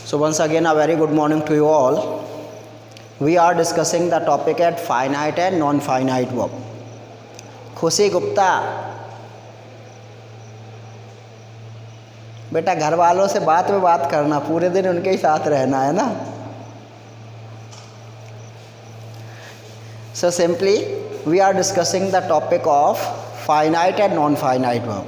So once again a very good morning to you all. We are discussing the topic at finite and non-finite verb. खुशी गुप्ता, बेटा घर वालों से बात में बात करना, पूरे दिन उनके ही साथ रहना है ना. So simply we are discussing the topic of finite and non-finite verb.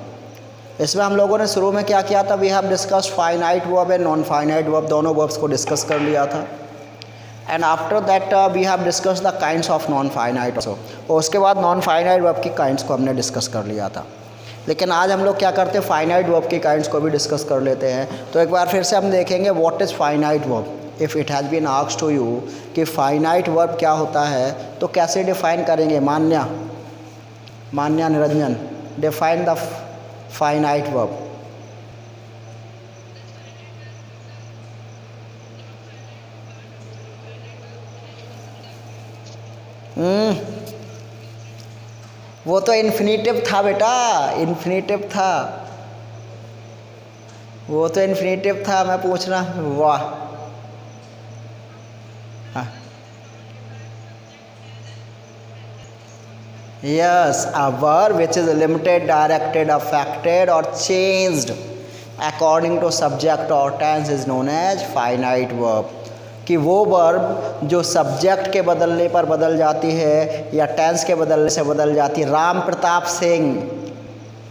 इसमें हम लोगों ने शुरू में क्या किया था? We have discussed finite verb and non finite verb, दोनों वर्ब्स को डिस्कस कर लिया था. And after that we have discussed the kinds of non finite also. और उसके बाद नॉन फाइनाइट वर्ब की काइंड्स को हमने डिस्कस कर लिया था. लेकिन आज हम लोग क्या करते हैं, फाइनाइट वर्ब की काइंड्स को भी डिस्कस कर लेते हैं. तो एक बार फिर से हम देखेंगे what is finite verb. If it has been asked to you कि फाइनाइट वर्ब क्या होता है, तो कैसे डिफाइन करेंगे? Manya Niranjan, define the finite verb. वो तो इन्फिनिटिव था बेटा, इन्फिनिटिव था, वो तो इन्फिनिटिव था. मैं पूछ रहा, वाह. Yes, a verb which is limited, directed, affected or changed according to subject or tense is known as finite verb. कि वो वर्ब जो सब्जेक्ट के बदलने पर बदल जाती है या टेंस के बदलने से बदल जाती है. राम प्रताप सिंह,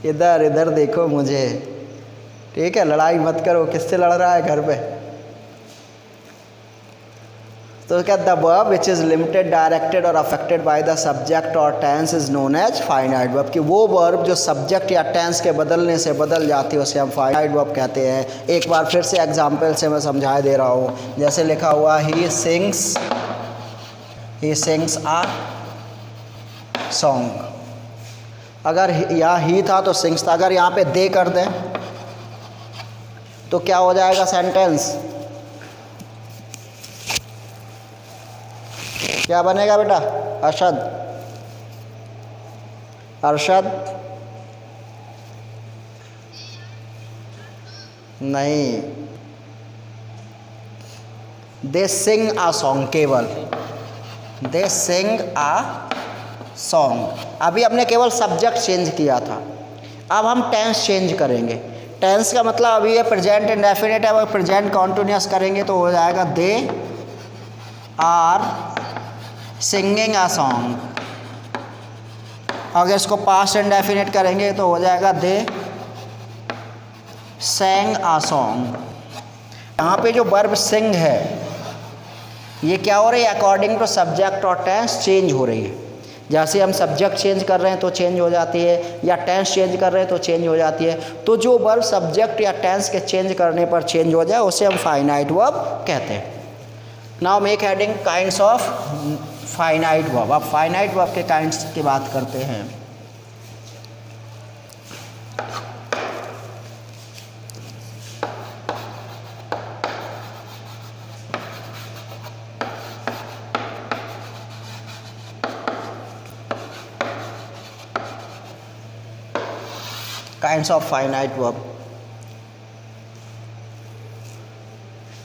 इधर इधर देखो मुझे, ठीक है? लड़ाई मत करो. किससे लड़ रहा है घर पे? तो क्या, the verb which is limited, directed और अफेक्टेड बाय द सब्जेक्ट और tense is known as finite verb. कि वो वर्ब जो सब्जेक्ट या टेंस के बदलने से बदल जाती है उसे हम फाइनाइट वर्ब कहते हैं. एक बार फिर से एग्जांपल से मैं समझा दे रहा हूँ. जैसे लिखा हुआ ही सिंग्स आ सॉन्ग. अगर यहाँ ही था तो सिंग्स था. अगर यहाँ पे दे कर दें तो क्या हो जाएगा सेंटेंस? क्या बनेगा बेटा? अरशद नहीं, दे सिंग आ सॉन्ग. केवल दे सिंग आ सॉन्ग. अभी हमने केवल सब्जेक्ट चेंज किया था. अब हम टेंस चेंज करेंगे. टेंस का मतलब अभी ये प्रेजेंट इंडेफिनिट है, अगर प्रेजेंट कॉन्टिन्यूस करेंगे तो हो जाएगा they are singing a song. अगर इसको पास्ट इंडेफिनिट करेंगे तो हो जाएगा दे सेंग आ सॉन्ग. यहाँ पे जो वर्ब सिंग है ये क्या हो रही है? अकॉर्डिंग टू सब्जेक्ट और टेंस चेंज हो रही है. जैसे हम सब्जेक्ट चेंज कर रहे हैं तो चेंज हो जाती है, या टेंस चेंज कर रहे हैं तो चेंज हो जाती है. तो जो वर्ब सब्जेक्ट या टेंस के चेंज करने पर चेंज हो जाए उसे हम फाइनाइट वर्ब कहते हैं. Now make heading kinds of finite verb. अब फाइनाइट वर्ब के काइंड्स की बात करते हैं. Kinds of finite verb.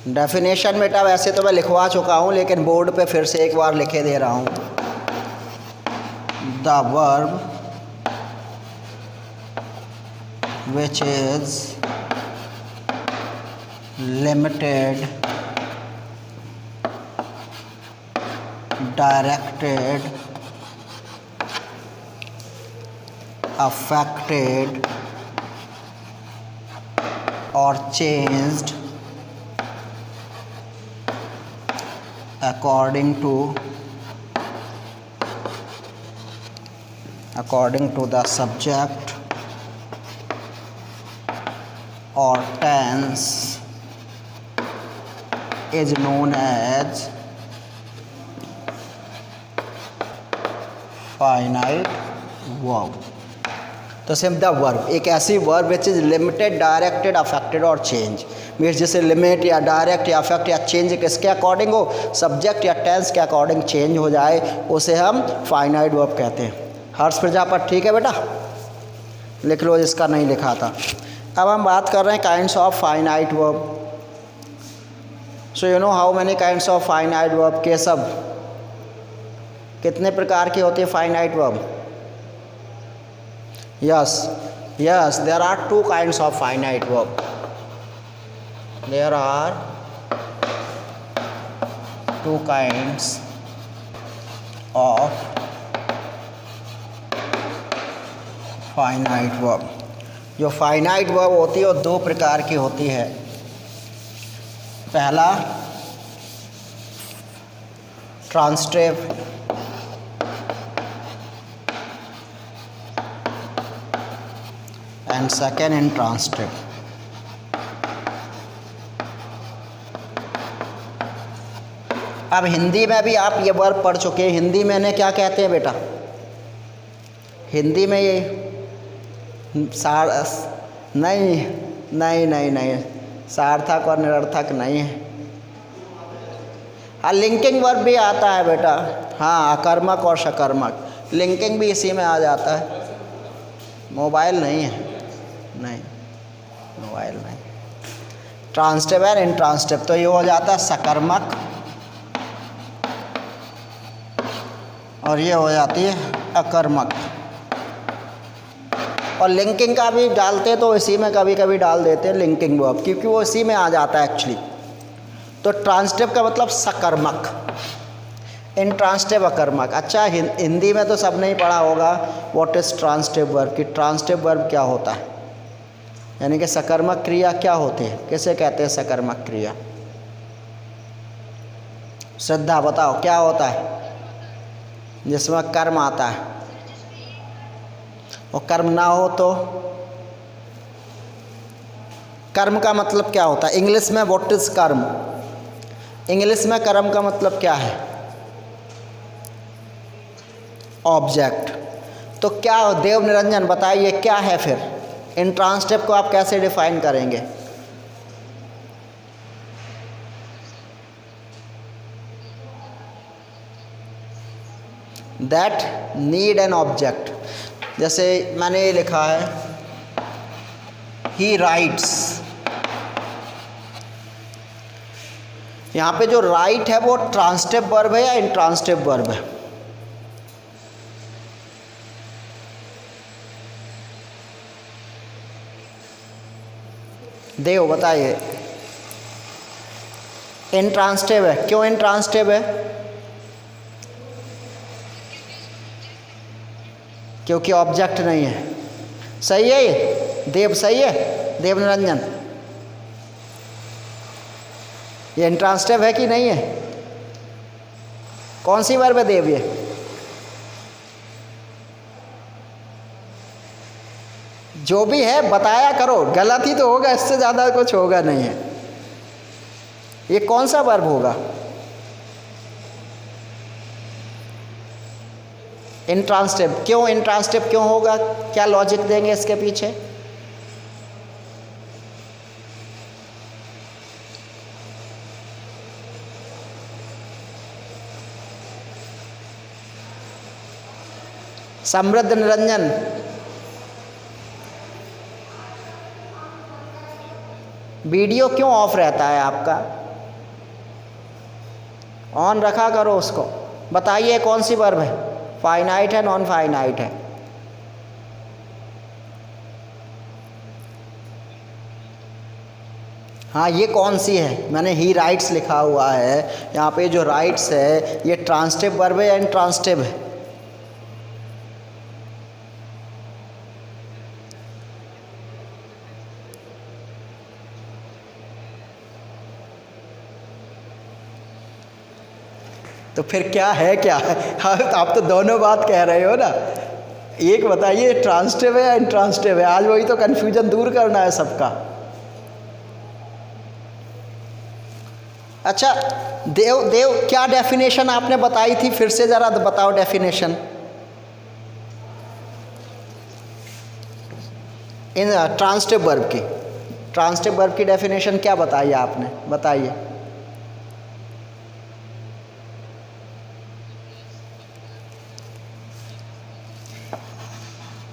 Definition बेटा वैसे तो मैं लिखवा चुका हूँ, लेकिन बोर्ड पे फिर से एक बार लिखे दे रहा हूँ. The verb which is limited, directed, affected और changed according to the subject or tense is known as finite verb. तो सिर्फ द वर्ब एक ऐसी verb which is limited, directed, affected और चेंज. मीन्स जैसे लिमिट या डायरेक्ट या affect या चेंज किसके अकॉर्डिंग हो, सब्जेक्ट या टेंस के अकॉर्डिंग चेंज हो जाए उसे हम फाइनाइट वर्ब कहते हैं. हर्ष प्रजापत, ठीक है बेटा, लिख लो जिसका नहीं लिखा था. अब हम बात कर रहे हैं kinds of finite verb. So you know how many kinds of finite verb? Keshav, कितने प्रकार की होती है finite verb? Yes yes, there are two kinds of finite verb. There are two kinds of finite verb. जो finite verb होती है वो दो प्रकार की होती है. पहला ट्रांसटिव एंड सेकेंड इंट्रांसटिव. अब हिंदी में भी आप ये वर्ब पढ़ चुके हैं. हिंदी में इन्हें क्या कहते हैं बेटा? हिंदी में ये नहीं नहीं नहीं नहीं, सार्थक और निरर्थक नहीं है. हाँ, लिंकिंग वर्ब भी आता है बेटा. हाँ, अकर्मक और सकर्मक, लिंकिंग भी इसी में आ जाता है. मोबाइल नहीं है, नहीं मोबाइल नहीं. ट्रांसटिव एंड इंट्रांसटिव, तो ये हो जाता है सकर्मक और ये हो जाती है अकर्मक. और लिंकिंग का भी डालते तो इसी में कभी कभी डाल देते हैं लिंकिंग वर्ब, क्योंकि वो इसी में आ जाता है एक्चुअली. तो ट्रांसटिव का मतलब सकर्मक, इंट्रांसटिव अकर्मक. अच्छा, हिंदी में तो सबने ही पढ़ा होगा व्हाट इज़ ट्रांसटिव वर्ब, कि ट्रांसटिव वर्ब क्या होता है, यानी कि सकर्मक क्रिया क्या होती है, किसे कहते हैं सकर्मक क्रिया? श्रद्धा बताओ क्या होता है जिसमें कर्म आता है और कर्म ना हो तो? कर्म का मतलब क्या होता है इंग्लिश में? व्हाट इज कर्म? इंग्लिश में कर्म का मतलब क्या है? ऑब्जेक्ट. तो क्या देव निरंजन बताइए क्या है फिर? इंट्रांसटिव को आप कैसे डिफाइन करेंगे? That need an object. जैसे मैंने ये लिखा है ही राइट्स. यहाँ पे जो राइट है वो ट्रांसटिव वर्ब है या इंट्रांसटिव वर्ब है? देव बताइए. इंट्रांसटिव है. क्यों इंट्रांसटिव है? क्योंकि ऑब्जेक्ट नहीं है. सही है ये देव? सही है देव निरंजन? ये इंट्रांसटिव है कि नहीं है? कौन सी वर्ब है देव? ये जो भी है बताया करो, गलत ही तो होगा, इससे ज़्यादा कुछ होगा नहीं है. ये कौन सा वर्ब होगा? इंट्रांसटिव. क्यों इंट्रांसटिव क्यों होगा? क्या लॉजिक देंगे इसके पीछे? समृद्ध निरंजन, वीडियो क्यों ऑफ रहता है आपका? ऑन रखा करो उसको. बताइए कौन सी वर्ब है? फाइनाइट है नॉन फाइनाइट है? हाँ, ये कौन सी है? मैंने ही राइट्स लिखा हुआ है यहाँ पे. जो राइट्स है ये ट्रांसटिव वर्ब है या इंट्रांसटिव है? तो फिर क्या है? क्या है? आप तो दोनों बात कह रहे हो ना. एक बताइए ट्रांसटिव है या इंट्रांसटिव है. आज वही तो कन्फ्यूजन दूर करना है सबका. अच्छा देव क्या डेफिनेशन आपने बताई थी? फिर से ज़रा बताओ डेफिनेशन इन ट्रांसटिव वर्ब की. ट्रांसटिव वर्ब की डेफिनेशन क्या बताई आपने? बताइए.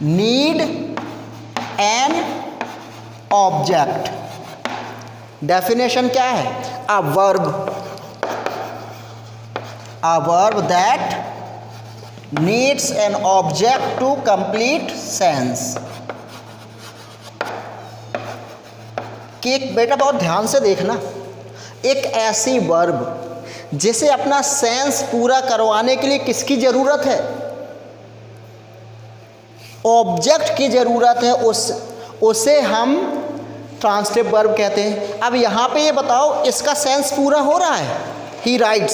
Need an object. डेफिनेशन क्या है? a verb that needs an object to complete sense। कि एक बेटा बहुत ध्यान से देखना, एक ऐसी वर्ब जिसे अपना सेंस पूरा करवाने के लिए किसकी जरूरत है? ऑब्जेक्ट की जरूरत है, उसे हम ट्रांसटिव वर्ब कहते हैं। अब यहाँ पे ये बताओ, इसका सेंस पूरा हो रहा है? ही राइट्स,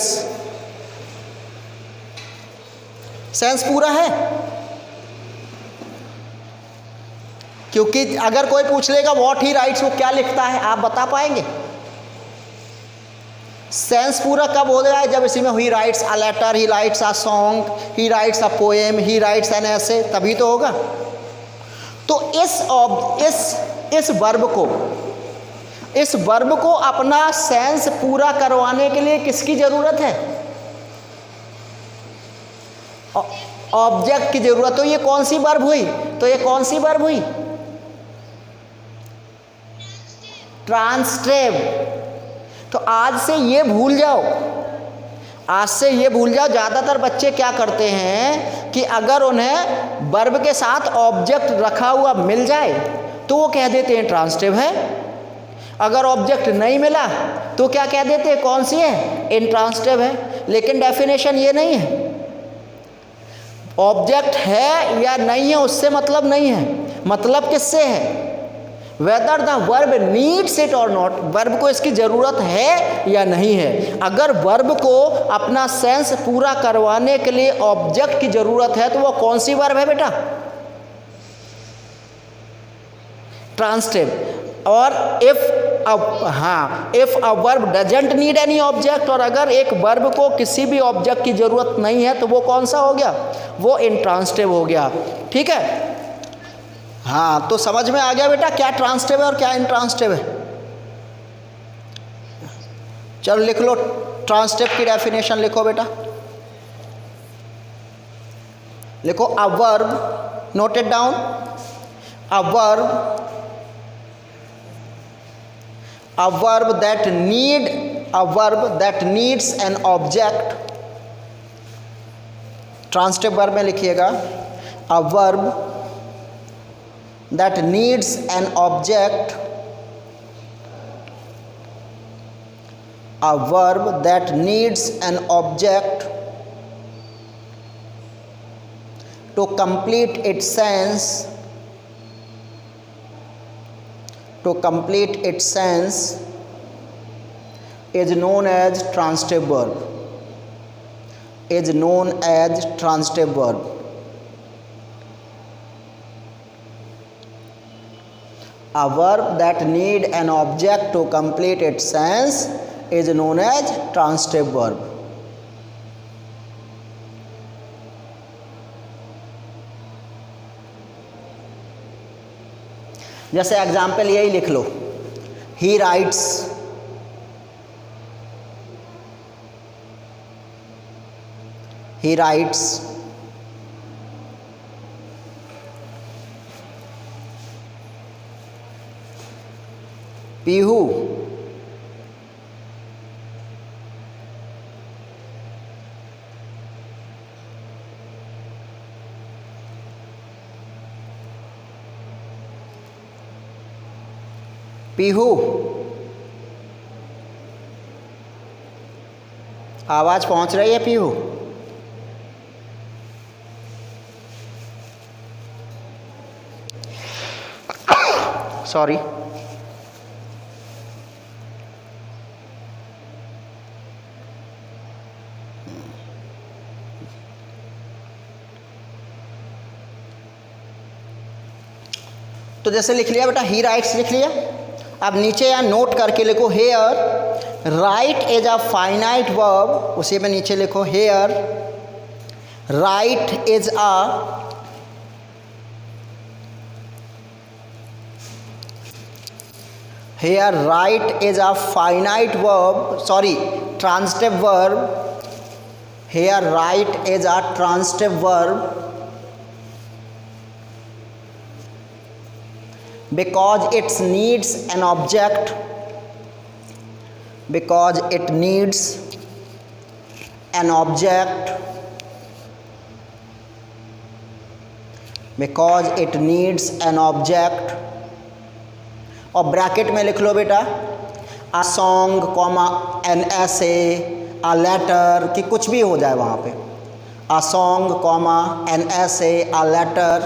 सेंस पूरा है? क्योंकि अगर कोई पूछ लेगा व्हाट ही राइट्स, वो क्या लिखता है, आप बता पाएंगे? सेंस पूरा कब हो गया है? जब इसी में he writes a letter, he writes a song, he writes a poem, he writes an essay, तभी तो होगा। तो इस वर्ब को अपना सेंस पूरा करवाने के लिए किसकी जरूरत है? ऑब्जेक्ट की जरूरत। तो ये कौन सी वर्ब हुई? ट्रांसटिव। तो आज से ये भूल जाओ, ज़्यादातर बच्चे क्या करते हैं कि अगर उन्हें वर्ब के साथ ऑब्जेक्ट रखा हुआ मिल जाए तो वो कह देते हैं ट्रांसटिव है, अगर ऑब्जेक्ट नहीं मिला तो क्या कह देते हैं, कौन सी है, इंट्रांसटिव है। लेकिन डेफिनेशन ये नहीं है, ऑब्जेक्ट है या नहीं है उससे मतलब नहीं है, मतलब किससे है, whether the verb needs it और नॉट, वर्ब को इसकी ज़रूरत है या नहीं है। अगर वर्ब को अपना सेंस पूरा करवाने के लिए ऑब्जेक्ट की ज़रूरत है तो वो कौन सी वर्ब है बेटा, ट्रांसटिव। और if a verb doesn't need any object, और अगर एक वर्ब को किसी भी ऑब्जेक्ट की ज़रूरत नहीं है तो वो कौन सा हो गया, वो इंट्रांसटिव हो गया। ठीक है, हाँ, तो समझ में आ गया बेटा क्या ट्रांसटिव है और क्या इंट्रांसटिव है। चलो लिख लो, ट्रांसटिव की डेफिनेशन लिखो बेटा, लिखो a verb, note it down, a verb that needs an object, transitive verb में लिखिएगा, a verb that needs an object, a verb that needs an object to complete its sense, is known as transitive verb, A verb that need an object to complete its sense is known as transitive verb. जैसे example यही लिख लो, he writes, Pihu आवाज पहुंच रही है Pihu? Sorry, तो जैसे लिख लिया बेटा, ही राइट्स लिख लिया। अब नीचे या नोट करके लिखो, here write is a finite verb, उसी में नीचे लिखो here write is a finite verb, sorry transitive verb, here write is a transitive verb because it needs an object because it needs an object, because it needs an object, और bracket में लिख लो बेटा a song, an essay, a letter, कि कुछ भी हो जाए वहाँ पे, a song, an essay, a letter,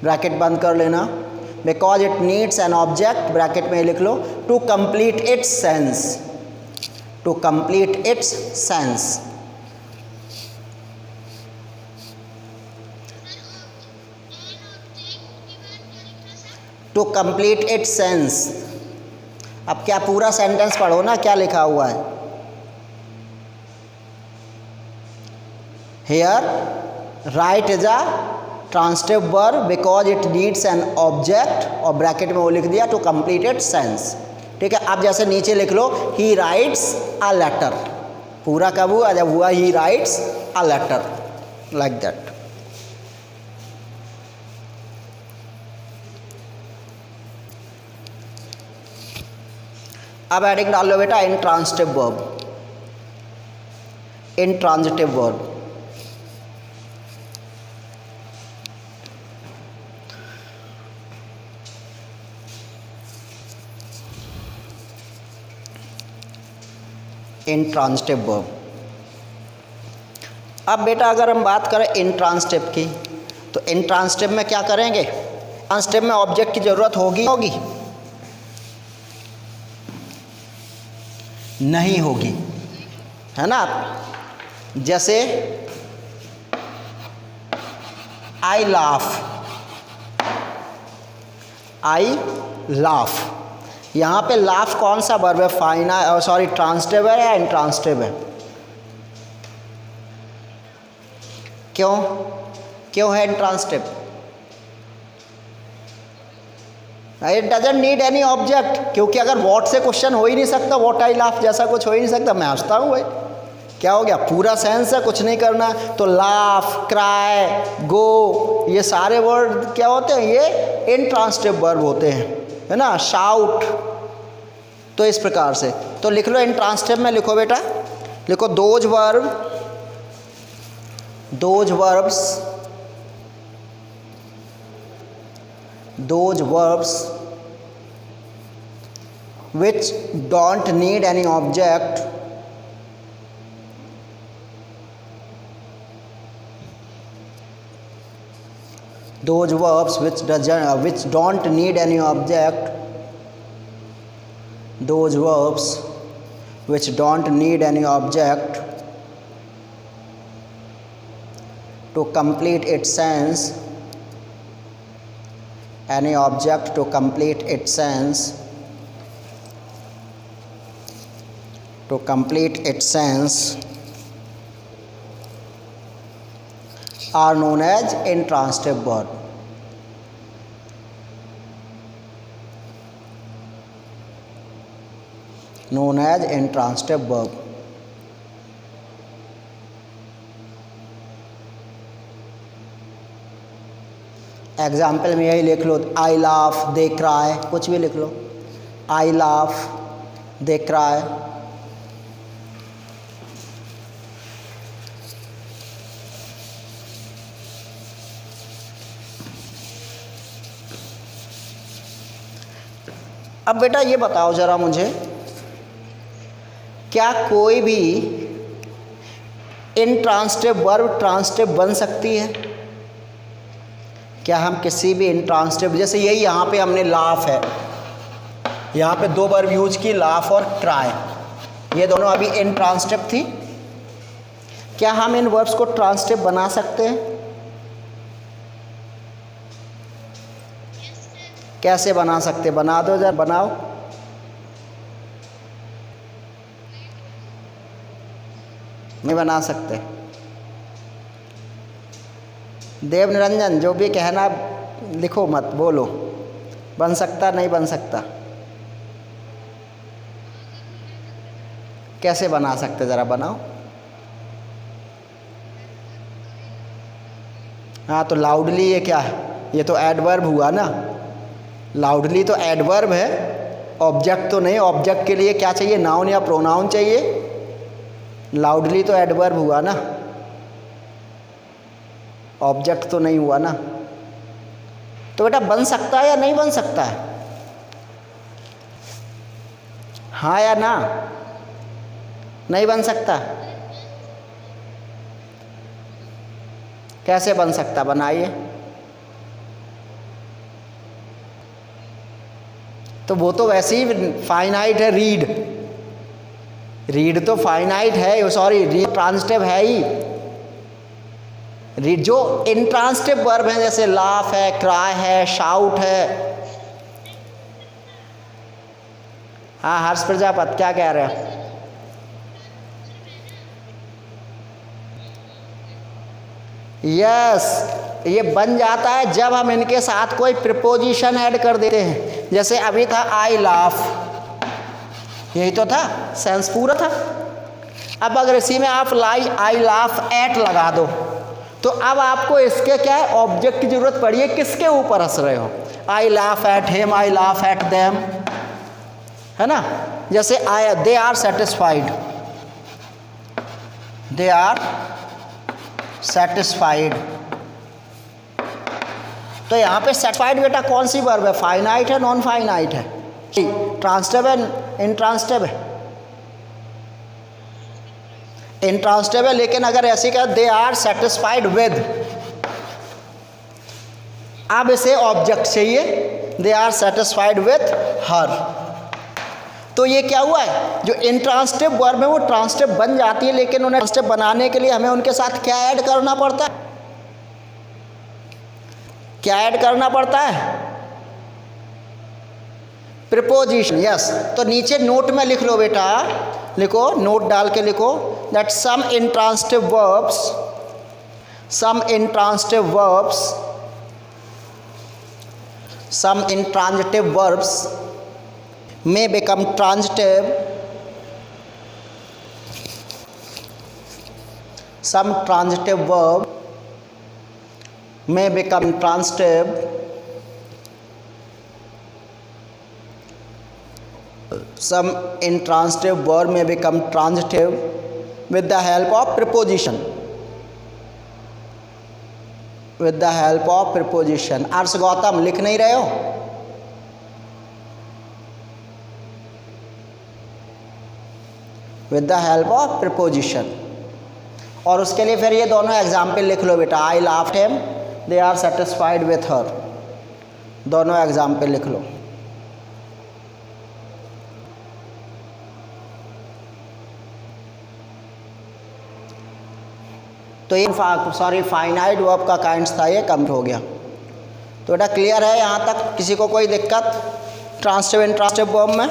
bracket बंद कर लेना, because it needs an object, bracket में लिख लो, to complete its sense, to complete its sense. To complete its sense. अब क्या पूरा सेंटेंस पढ़ो ना, क्या लिखा हुआ है. Here right is a transitive verb because it needs an object, और ब्रैकेट में वो लिख दिया टू कंप्लीट इट्स सेंस. ठीक है. अब जैसे नीचे लिख लो ही राइट्स अ लेटर. पूरा कब हुआ? जब हुआ he writes a letter, like that. अब एडिंग डाल लो बेटा intransitive verb. Intransitive verb intransitive verb. अब बेटा अगर हम बात करें इंट्रांजिटिव की, तो इंट्रांजिटिव में क्या करेंगे? ट्रांजिटिव में ऑब्जेक्ट की ज़रूरत होगी नहीं होगी, है ना. जैसे आई लाफ, यहाँ पे लाफ कौन सा वर्ब है? ट्रांजिटिव है या इंट्रांजिटिव है? क्यों है intransitive? It doesn't need any object, क्योंकि अगर वॉट से क्वेश्चन हो ही नहीं सकता, वॉट आई लाफ जैसा कुछ हो ही नहीं सकता. मैं हंसता हूँ भाई, क्या हो गया? पूरा सेंस है, कुछ नहीं करना. तो लाफ, क्राई, गो, ये सारे वर्ड क्या होते हैं? ये इंट्रांजिटिव वर्ब होते हैं, है ना. शाउट. तो इस प्रकार से तो लिख लो इंट्रांजिटिव में. लिखो बेटा, लिखो those verbs which don't need any object, those verbs which don't need any object, those verbs which don't need any object to complete its sense, any object to complete its sense, to complete its sense are known as intransitive verb. Known as intransitive verb. Example में यही लिख लो, आई laugh दे cry, कुछ भी लिख लो. आई laugh दे cry. अब बेटा ये बताओ जरा मुझे, क्या कोई भी इंट्रांजिटिव वर्ब ट्रांजिटिव बन सकती है? क्या हम किसी भी इंट्रांजिटिव, जैसे यही यहाँ पे हमने लाफ है, यहाँ पे दो वर्ब यूज की, लाफ और क्राई, ये दोनों अभी इंट्रांजिटिव थी. क्या हम इन वर्ब्स को ट्रांजिटिव बना सकते हैं? कैसे बना सकते? बना दो जरा, बनाओ. नहीं बना सकते. देव निरंजन, जो भी कहना लिखो, मत बोलो. बन सकता नहीं बन सकता? कैसे बना सकते, ज़रा बनाओ. हाँ, तो लाउडली ये क्या है? ये तो एडवर्ब हुआ ना. लाउडली तो एडवर्ब है, ऑब्जेक्ट तो नहीं, ऑब्जेक्ट के लिए क्या चाहिए, नाउन या प्रोनाउन चाहिए। लाउडली तो एडवर्ब हुआ ना, ऑब्जेक्ट तो नहीं हुआ ना। तो बेटा बन सकता है या नहीं बन सकता है, हाँ या ना? नहीं बन सकता। कैसे बन सकता, बनाइए। तो वो तो वैसे ही फाइनाइट है, रीड, रीड तो फाइनाइट है, सॉरी रीड ट्रांजिटिव है ही। रीड जो इंट्रांजिटिव वर्ब है जैसे लाफ है, क्राई है, शाउट है। हाँ हर्ष प्रजापत क्या कह रहे हैं? यस, ये बन जाता है जब हम इनके साथ कोई प्रीपोजिशन ऐड कर देते हैं। जैसे अभी था आई लाफ, यही तो था, सेंस पूरा था। अब अगर इसी में आप आई लाफ एट लगा दो तो अब आपको इसके क्या है, ऑब्जेक्ट की जरूरत पड़ी है, किसके ऊपर हंस रहे हो। I laugh at him, I laugh at them, है ना। जैसे I they are satisfied, they are satisfied. तो यहाँ पे सेटिस्फाइड बेटा कौन सी वर्ब है, फाइनाइट है नॉन फाइनाइट है, ट्रांजिटिव है इंट्रांजिटिव है? इंट्रांजिटिव है। लेकिन अगर ऐसे कहा दे आर सेटिस्फाइड विद, अब इसे ऑब्जेक्ट चाहिए, they are satisfied with her. तो ये क्या हुआ है, जो इंट्रांजिटिव वर्ब है वो ट्रांजिटिव बन जाती है, लेकिन उन्हें ट्रांजिटिव बनाने के लिए हमें उनके साथ क्या ऐड करना पड़ता है, क्या ऐड करना पड़ता है, प्रीपोजिशन। यस, तो नीचे नोट में लिख लो बेटा, लिखो, नोट डाल के लिखो that some intransitive verbs, some intransitive verbs may become transitive, some transitive verb may become transitive, some intransitive verb may become transitive with the help of preposition, with the help of preposition। Arsh Gautam लिख नहीं रहे हो? with the help of preposition। और उसके लिए फिर ये दोनों एग्जाम्पल लिख लो बेटा, I laughed him, they are satisfied with her, दोनों एग्जाम्पल लिख लो। तो ये सॉरी फाइनाइट वर्ब का काइंड्स था, ये कम हो गया। तो बेटा क्लियर है यहाँ तक, किसी को कोई दिक्कत ट्रांजिटिव इंट्रांजिटिव वर्ब में?